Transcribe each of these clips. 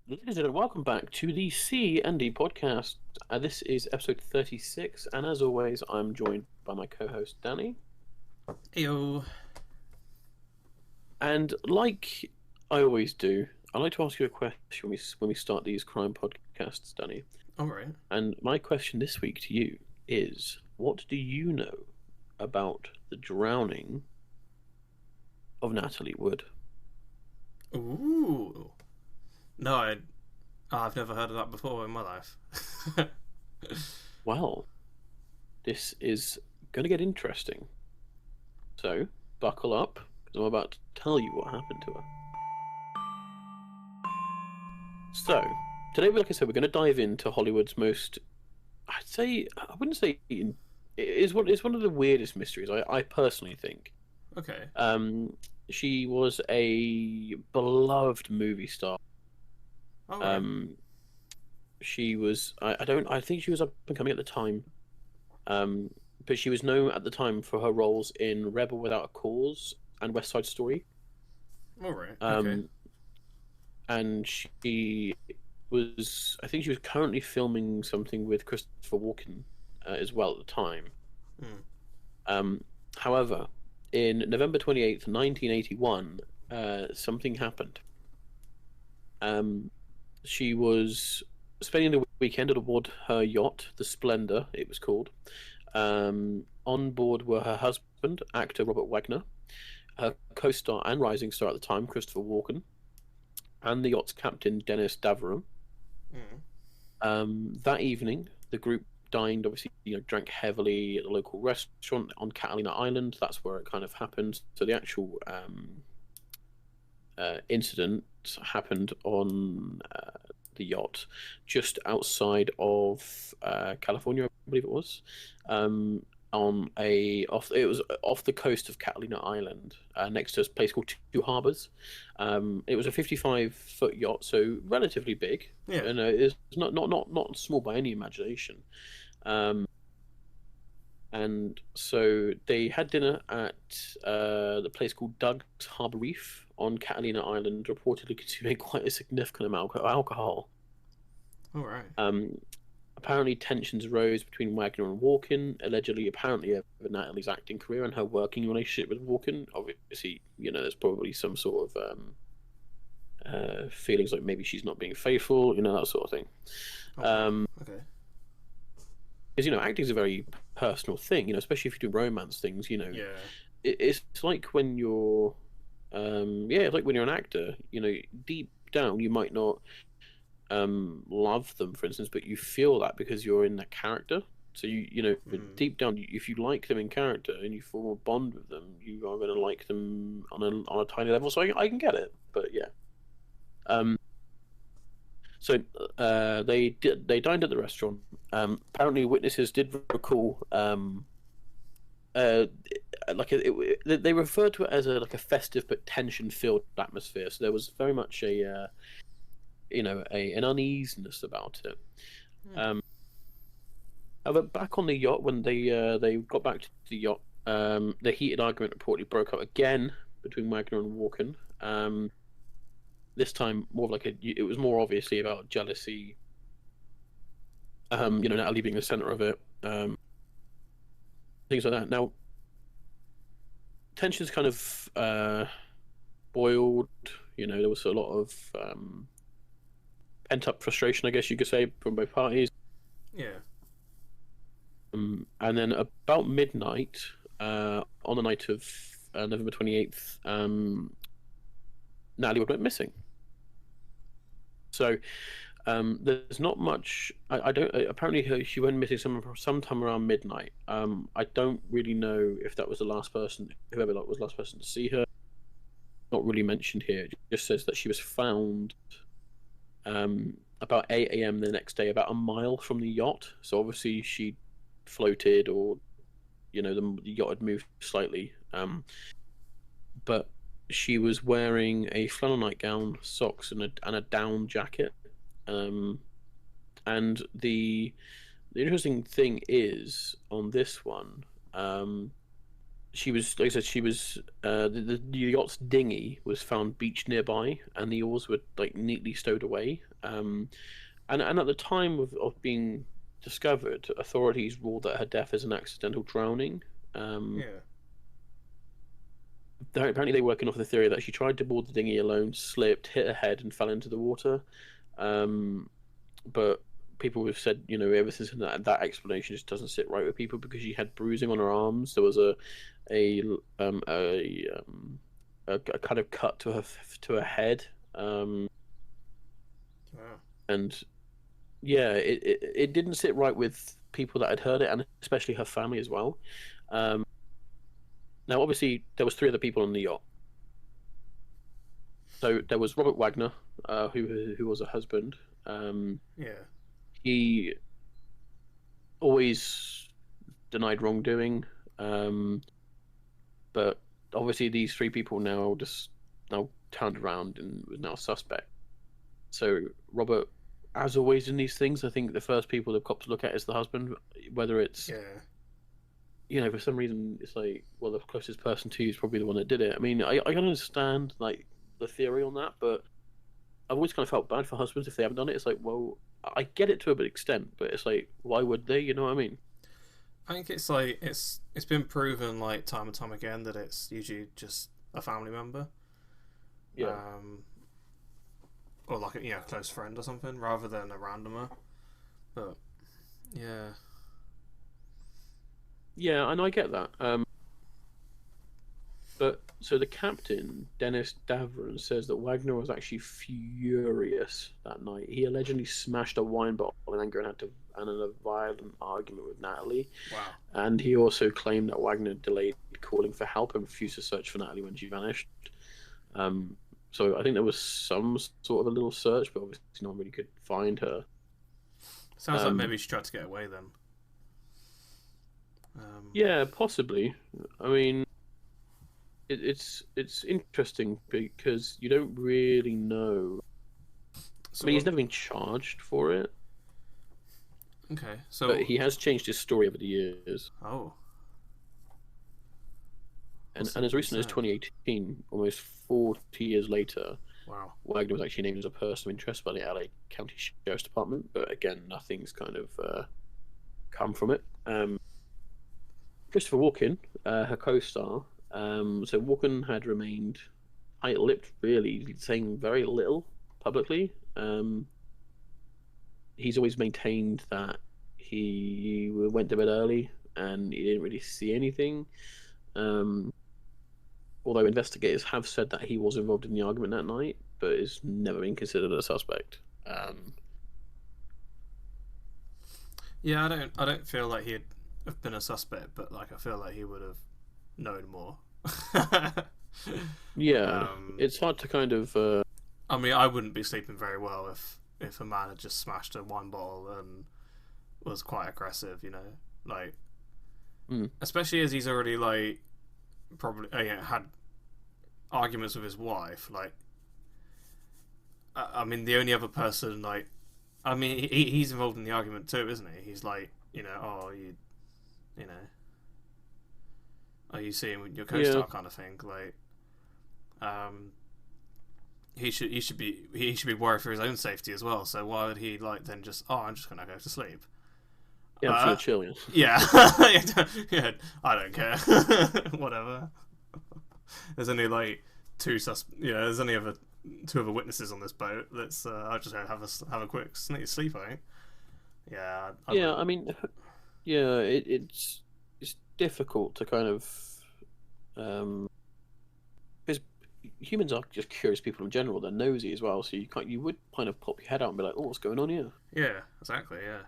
Ladies and gentlemen, welcome back to the C&D podcast. This is episode 36, and as always, I'm joined by my co-host Danny. Ew. And like I always do, I like to ask you a question when we start these crime podcasts, Danny. All right. And my question this week to you is: what do you know about the drowning of Natalie Wood? Ooh. No, I've never heard of that before in my life. Well, this is going to get interesting. So, buckle up, because I'm about to tell you what happened to her. So, today, like I said, we're going to dive into Hollywood's most, I wouldn't say, it's one of the weirdest mysteries, I personally think. Okay. She was a beloved movie star. All right. Um, she was, I think she was up and coming at the time. But she was known at the time for her roles in Rebel Without a Cause and West Side Story. All right. Okay. Um, and I think she was currently filming something with Christopher Walken as well at the time. Hmm. However, in November 28th, 1981, something happened. She was spending the weekend aboard her yacht, the Splendor, it was called. On board were her husband, actor Robert Wagner, her co-star and rising star at the time, Christopher Walken, and the yacht's captain, Dennis Daverum. Hmm. That evening, the group dined, obviously, drank heavily at the local restaurant on Catalina Island. That's where it kind of happened. So the actual incident happened on the yacht just outside of California, I believe it was. It was off the coast of Catalina Island, next to a place called Two Harbors. It was a 55-foot yacht, so relatively big. Yeah. And it's not small by any imagination. And so they had dinner at the place called Doug's Harbor Reef on Catalina Island, reportedly consuming quite a significant amount of alcohol. All right. Um, Apparently, tensions rose between Wagner and Walken, allegedly, apparently, over Natalie's acting career and her working relationship with Walken. Obviously, there's probably some sort of feelings like maybe she's not being faithful, that sort of thing. All right. Okay. Because, acting is a very personal thing, especially if you do romance things, Yeah. it's like when you're, it's like when you're an actor, deep down, you might not love them, for instance, but you feel that because you're in that character. So Hmm. deep down, if you like them in character and you form a bond with them, you are going to like them on a tiny level. So I can get it, but yeah. Um, so they dined at the restaurant. Apparently, witnesses did recall uh, they referred to it as a festive but tension-filled atmosphere. So there was very much an uneasiness about it. Hmm. Um, However, back on the yacht, when they got back to the yacht, the heated argument reportedly broke up again between Wagner and Walken. This time, it was more obviously about jealousy. Natalie being the center of it, things like that. Now, tensions kind of boiled. There was a lot of pent up frustration, I guess you could say, from both parties. Yeah. And then about midnight, on the night of November 28th, Natalie Wood went missing. So there's not much. I don't. Apparently, she went missing sometime around midnight. I don't really know if that was the last person, whoever was the last person to see her. Not really mentioned here. It just says that she was found about 8 a.m. the next day, about a mile from the yacht. So obviously she floated, or the yacht had moved slightly. But she was wearing a flannel nightgown, socks, and a down jacket. Um, and the interesting thing is on this one, she was, like I said, she was the yacht's dinghy was found beached nearby, and the oars were like neatly stowed away. And at the time of being discovered, authorities ruled that her death is an accidental drowning. Um, Yeah. Apparently, they were working off the theory that she tried to board the dinghy alone, slipped, hit her head, and fell into the water. Um, but people have said, ever since that explanation just doesn't sit right with people because she had bruising on her arms. There was a um a a kind of cut to her head. Wow. And yeah, it didn't sit right with people that had heard it, and especially her family as well. Um, Now, obviously, there was three other people on the yacht. So there was Robert Wagner, who was a husband. Yeah. He always denied wrongdoing, but obviously these three people now turned around and was now suspect. So Robert, as always in these things, I think the first people the cops look at is the husband, whether it's Yeah. for some reason it's like, well, the closest person to you is probably the one that did it. I mean, I can understand like the theory on that, but I've always kind of felt bad for husbands if they haven't done it. It's like, well, I get it to a bit extent, but it's like, why would they? You know what I mean? I think it's like it's been proven like time and time again that it's usually just a family member, Yeah, or like a close friend or something, rather than a randomer. But yeah, yeah, and I get that. But so the captain, Dennis Davron, says that Wagner was actually furious that night. He allegedly smashed a wine bottle in anger and had a violent argument with Natalie. wow. And he also claimed that Wagner delayed calling for help and refused to search for Natalie when she vanished. So I think there was some sort of a little search, but obviously no one really could find her. Sounds like maybe she tried to get away then. Yeah, possibly. I mean, it's interesting because you don't really know. So I mean, he's never been charged for it, okay. So but he has changed his story over the years. oh, And as recent as 2018, almost 40 years later, wow. Wagner was actually named as a person of interest by the LA County Sheriff's Department. But again, nothing's kind of come from it. Christopher Walken, her co-star. So Walken had remained tight-lipped, really, saying very little publicly. He's always maintained that he went to bed early and he didn't really see anything. Although investigators have said that he was involved in the argument that night, but is never been considered a suspect. Yeah, I don't feel like he'd have been a suspect, but like I feel like he would have known more. Yeah, it's hard to kind of. I mean, I wouldn't be sleeping very well if a man had just smashed a wine bottle and was quite aggressive, like especially as he's already like probably had arguments with his wife. Like, I mean, the only other person like, I mean, he's involved in the argument too, isn't he? He's like, oh, you know, are you seeing your co-star kind of thing? Like, he should be worried for his own safety as well. So why would he like then just I'm just gonna go to sleep? Yeah, I'm sure chill. Yeah, yeah, I don't care. Whatever. There's only like there's only two other witnesses on this boat. Let's I'll just go have a quick sleep. I think. Yeah. I mean, yeah, it's difficult to kind of because humans are just curious people in general. They're nosy as well, so you would kind of pop your head out and be like, oh, what's going on here? Yeah, exactly. Yeah.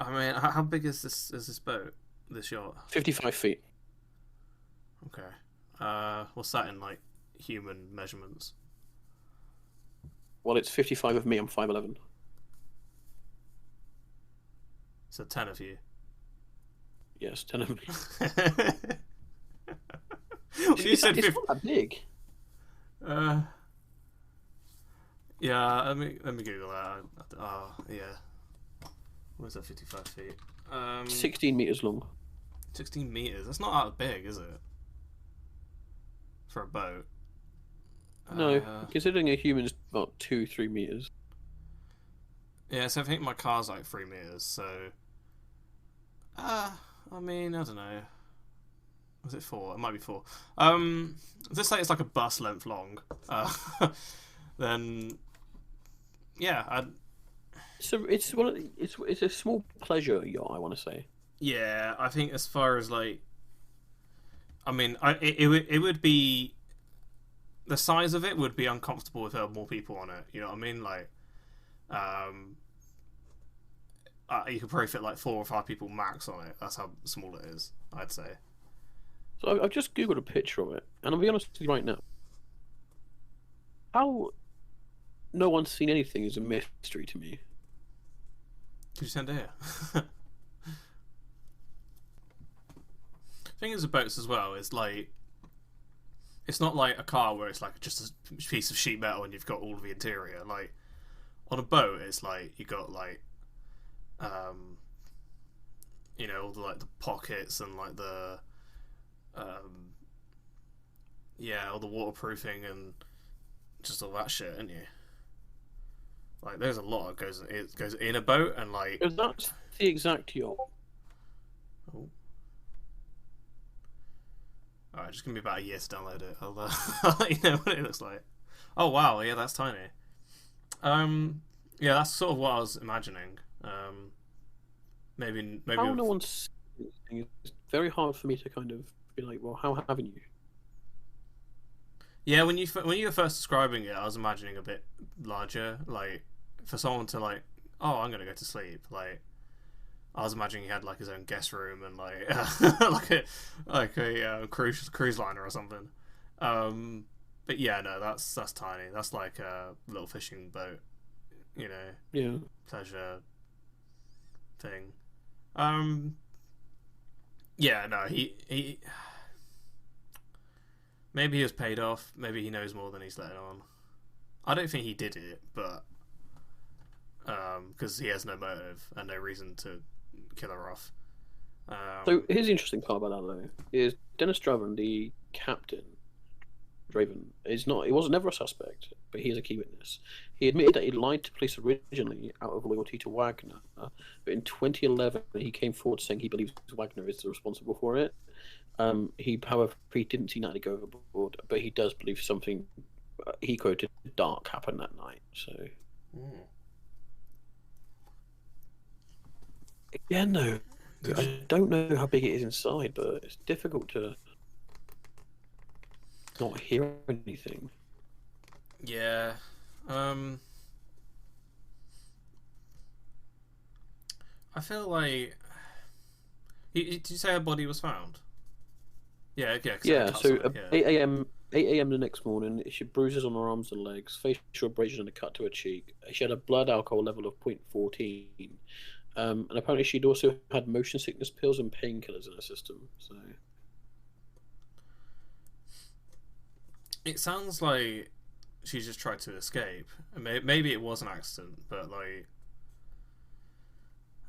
I mean, how big is this boat? This yacht? 55 feet. Okay. What's that in like human measurements? Well, it's 55 of me. I'm 5'11". So 10 of you. Yes, 10 of me. You said it's not that big. Yeah. Let me Google that. Oh, yeah. What is that? 55 feet. 16 meters long. 16 meters. That's not that big, is it? For a boat. No, considering a human's about 2-3 meters. Yeah, so I think my car's like 3 meters. So, I mean, I don't know. Was it 4? It might be 4. Let's say it's like a bus length long. Then, yeah, So it's a small pleasure yacht, I want to say. yeah. I think as far as like, I mean, it would be the size of it would be uncomfortable if there were more people on it. You know what I mean? Like, you could probably fit like 4 or 5 people max on it. That's how small it is, I'd say. So I've just googled a picture of it, and I'll be honest with you right now. How no one's seen anything is a mystery to me. Could you send it here? Thing is with boats as well is like, it's not like a car where it's like just a piece of sheet metal and you've got all of the interior. Like on a boat, it's like you got like, you know, all the like the pockets and like the, yeah, all the waterproofing and just all that shit, isn't you? Like there's a lot that goes in a boat and like. Because that's the exact yacht. Oh. Alright, just give me about a year to download it. I'll let you know what it looks like. Oh wow, yeah, that's tiny. Yeah, that's sort of what I was imagining. Maybe. How no one's seen anything is very hard for me to kind of be like, well, how haven't you? Yeah, when you were first describing it, I was imagining a bit larger, like for someone to like, oh, I'm gonna go to sleep. Like, I was imagining he had like his own guest room and like like a cruise liner or something. But yeah, no, that's tiny. That's like a little fishing boat, you know. Yeah. Pleasure thing. Yeah, no, he maybe he was paid off. Maybe he knows more than he's letting on. I don't think he did it, but because he has no motive and no reason to kill her off. So here's the interesting part about that though: is Dennis Draven, the captain, Draven, is not. He was never a suspect, but he is a key witness. He admitted that he lied to police originally out of loyalty to Wagner, but in 2011 he came forward saying he believes Wagner is responsible for it. However, he didn't see Natalie go overboard, but he does believe something. He quoted "dark" happened that night. So. Again, though, I don't know how big it is inside, but it's difficult to not hear anything. Yeah. I feel like. Did you say her body was found? Yeah, yeah. Yeah, so 8 a.m. 8 a.m. the next morning, she had bruises on her arms and legs, facial abrasion and a cut to her cheek. She had a blood alcohol level of 0.14. And apparently she'd also had motion sickness pills and painkillers in her system. So it sounds like she just tried to escape. Maybe it was an accident, but like,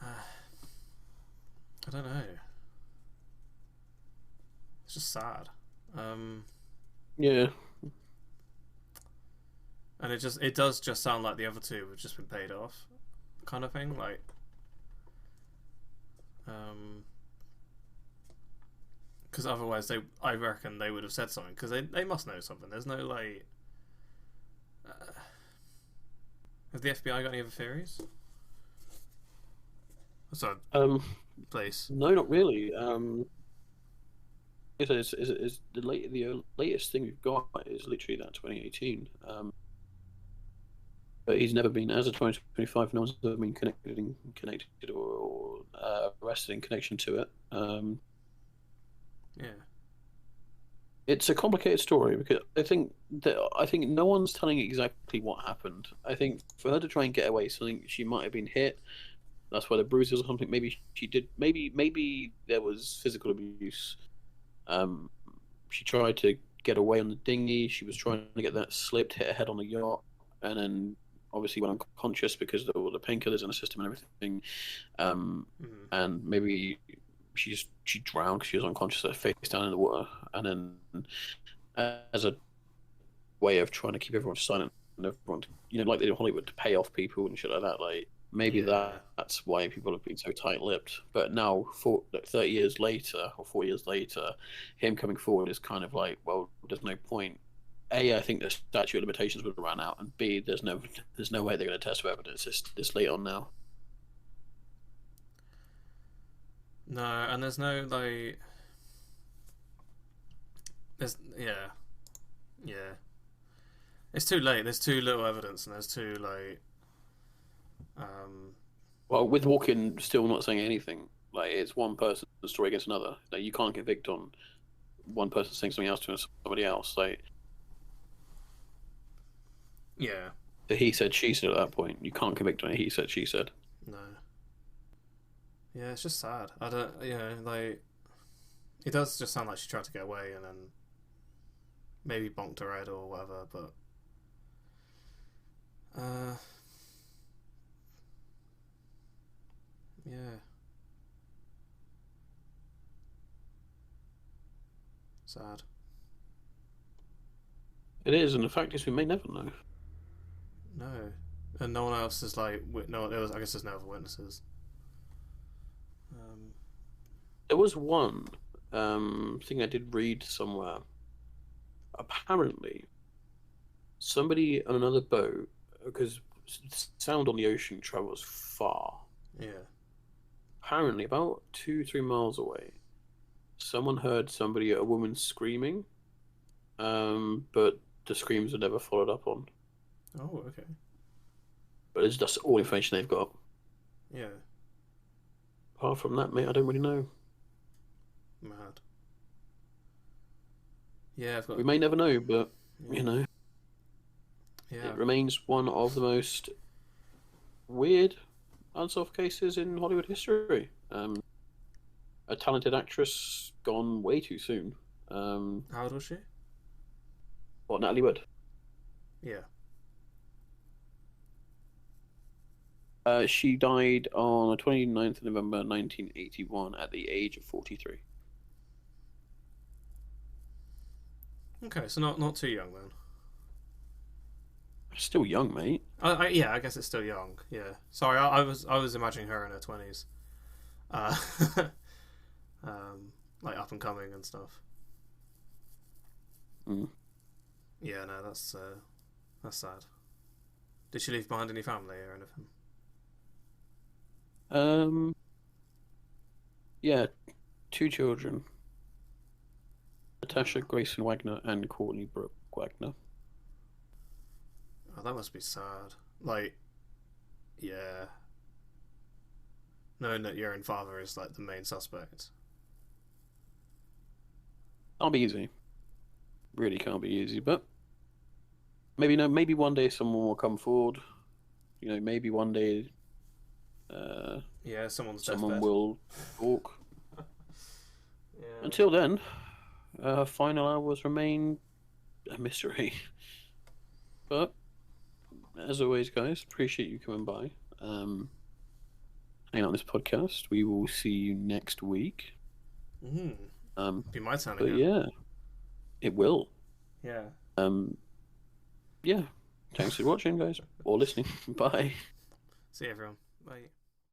I don't know. It's just sad. Yeah. And it does just sound like the other two have just been paid off, kind of thing. Like, because otherwise I reckon they would have said something, because they must know something. There's no like, has the FBI got any other theories? So, place. No, not really. Is the latest thing we've got is literally that 2018. But he's never been, as of 2025, no one's ever been connected or arrested in connection to it. Yeah. It's a complicated story because I think no one's telling exactly what happened. I think for her to try and get away, something she might have been hit. That's why the bruises or something. Maybe she did. Maybe there was physical abuse. She tried to get away on the dinghy. She was trying to get that slipped, hit her head on the yacht, and then obviously went unconscious because of all the painkillers in the system and everything. And maybe she drowned because she was unconscious, her face down in the water, and then as a way of trying to keep everyone silent and everyone, like they do in Hollywood, to pay off people and shit like that. Like maybe that's why people have been so tight-lipped. But now, 30 years later or 4 years later, him coming forward is kind of like, well, there's no point. A, I think the statute of limitations would have run out, and B, there's no way they're going to test for evidence this late on now. No, and there's no like, yeah. It's too late. There's too little evidence, and there's too like. Well, with Walken still not saying anything, like it's one person's story against another. Like you can't convict on one person saying something else to somebody else. Like, yeah. the he said, she said at that point. You can't convict on a he said, she said. No. Yeah, it's just sad. I don't. Like it does just sound like she tried to get away and then maybe bonked her head or whatever, but. Yeah. Sad. It is, and the fact is, we may never know. No, and no one else is like. No, I guess there's no other witnesses. There was one thing I did read somewhere. Apparently, somebody on another boat, because sound on the ocean travels far. Yeah. Apparently, about 2-3 miles away, someone heard a woman screaming, but the screams are never followed up on. Oh, okay. But it's just all information they've got. Yeah. Apart from that, mate, I don't really know. Mad. Yeah, We may never know, but yeah. It remains one of the most weird unsolved cases in Hollywood history. A talented actress gone way too soon. How old was she? What, Natalie Wood? Yeah. She died on the 29th of November 1981 at the age of 43. Okay, so not too young then. Still young, mate. Yeah, I guess it's still young. Yeah. Sorry, I was imagining her in her 20s. Like up and coming and stuff. Yeah, no, that's sad. Did she leave behind any family or anything? Yeah, 2 children. Natasha Grayson Wagner and Courtney Brooke Wagner. Oh, that must be sad. Like, yeah. Knowing that your own father is like the main suspect. Can't be easy. Really can't be easy, but maybe one day someone will come forward. Maybe one day someone will talk. Yeah. Until then, final hours remain a mystery. But as always, guys, appreciate you coming by. Hanging out on this podcast. We will see you next week. Be my turn but again. Yeah, it will. Yeah. Yeah. Thanks for watching, guys, or listening. Bye. See you, everyone. Bye.